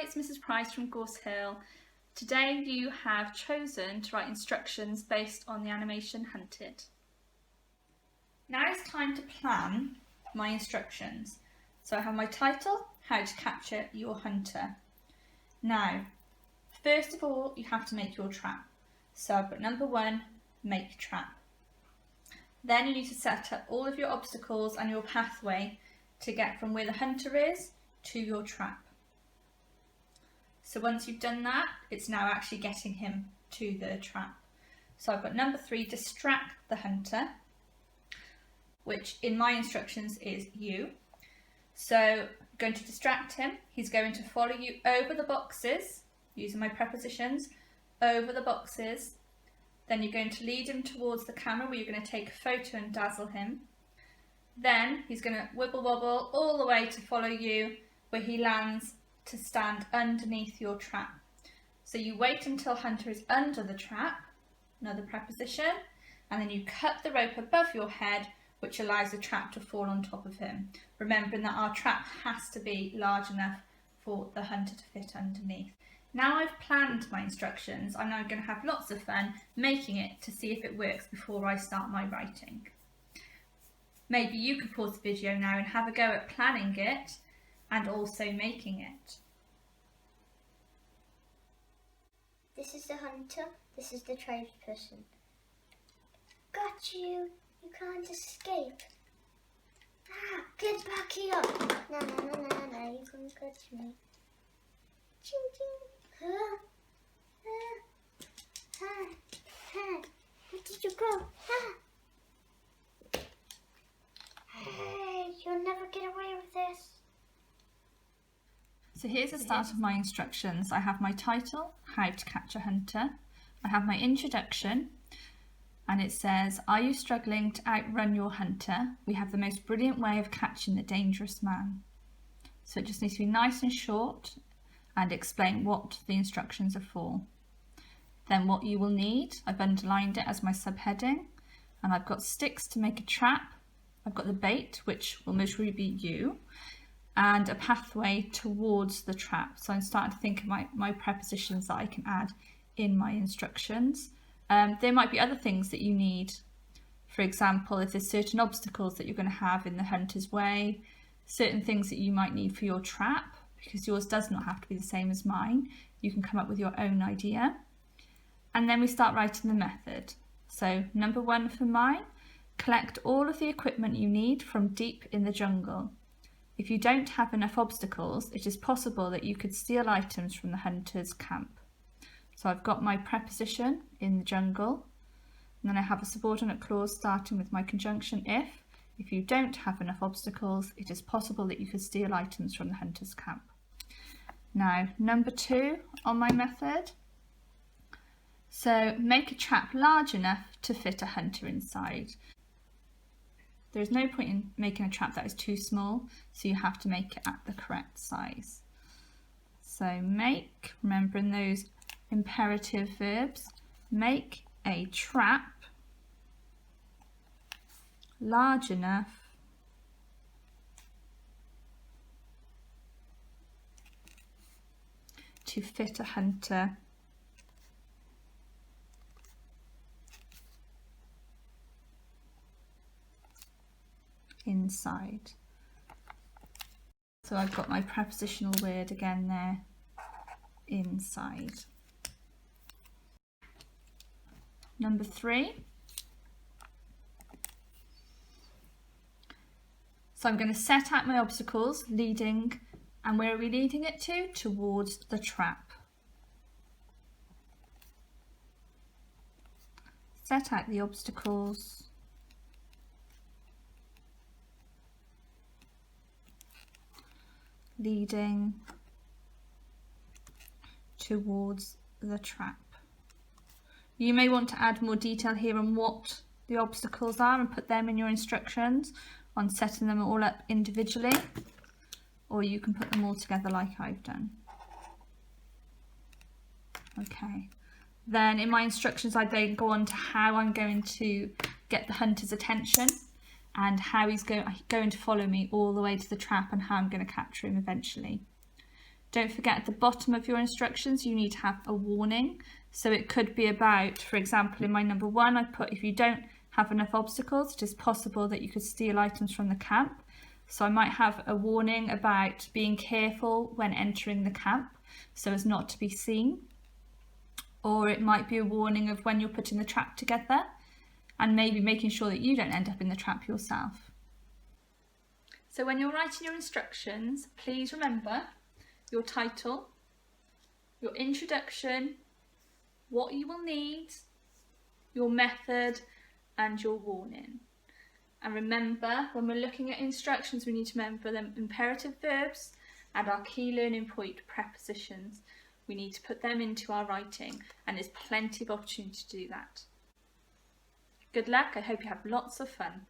Hi, it's Mrs. Price from Gorse Hill. Today you have chosen to write instructions based on the animation Hunted. Now it's time to plan my instructions. So I have my title, How to Capture Your Hunter. Now, first of all, you have to make your trap. So I've got number 1, make trap. Then you need to set up all of your obstacles and your pathway to get from where the hunter is to your trap. So once you've done that, it's now actually getting him to the trap. So I've got number 3, distract the hunter, which in my instructions is you. So I'm going to distract him. He's going to follow you over the boxes, using my prepositions, over the boxes. Then you're going to lead him towards the camera where you're going to take a photo and dazzle him. Then he's going to wibble wobble all the way to follow you where he lands to stand underneath your trap. So you wait until hunter is under the trap, another preposition, and then you cut the rope above your head, which allows the trap to fall on top of him, remembering that our trap has to be large enough for the hunter to fit underneath. Now I've planned my instructions, I'm now going to have lots of fun making it to see if it works before I start my writing. Maybe you could pause the video now and have a go at planning it and also making it. This is the hunter, this is the tradesperson. Got you! You can't escape. Ah, get back here! No, you can't catch me. Ching ching! Where did you go? Hey, you'll never get away with this. So here's the start of my instructions. I have my title, How to Catch a Hunter. I have my introduction, and it says, are you struggling to outrun your hunter? We have the most brilliant way of catching the dangerous man. So it just needs to be nice and short and explain what the instructions are for. Then what you will need, I've underlined it as my subheading, and I've got sticks to make a trap. I've got the bait, which will most probably be you, and a pathway towards the trap. So I'm starting to think of my prepositions that I can add in my instructions. There might be other things that you need. For example, if there's certain obstacles that you're going to have in the hunter's way, certain things that you might need for your trap, because yours does not have to be the same as mine. You can come up with your own idea. And then we start writing the method. So number 1 for mine, collect all of the equipment you need from deep in the jungle. If you don't have enough obstacles, it is possible that you could steal items from the hunter's camp. So I've got my preposition, in the jungle, and then I have a subordinate clause starting with my conjunction if. If you don't have enough obstacles, it is possible that you could steal items from the hunter's camp. Now, number 2 on my method. So make a trap large enough to fit a hunter inside. There's no point in making a trap that is too small, so you have to make it at the correct size. So make, remembering those imperative verbs, make a trap large enough to fit a hunter inside. So I've got my prepositional word again there, inside. Number 3. So I'm going to set out my obstacles leading, and where are we leading it to? Towards the trap. Set out the obstacles leading towards the trap. You may want to add more detail here on what the obstacles are and put them in your instructions on setting them all up individually, or you can put them all together like I've done. Okay, then in my instructions I then go on to how I'm going to get the hunter's attention and how he's going to follow me all the way to the trap and how I'm going to capture him eventually. Don't forget at the bottom of your instructions you need to have a warning. So it could be about, for example, in my number 1 I put, if you don't have enough obstacles, it is possible that you could steal items from the camp. So I might have a warning about being careful when entering the camp so as not to be seen. Or it might be a warning of when you're putting the trap together and maybe making sure that you don't end up in the trap yourself. So when you're writing your instructions, please remember your title, your introduction, what you will need, your method and your warning. And remember, when we're looking at instructions, we need to remember them imperative verbs and our key learning point prepositions. We need to put them into our writing, and there's plenty of opportunity to do that. Good luck, I hope you have lots of fun.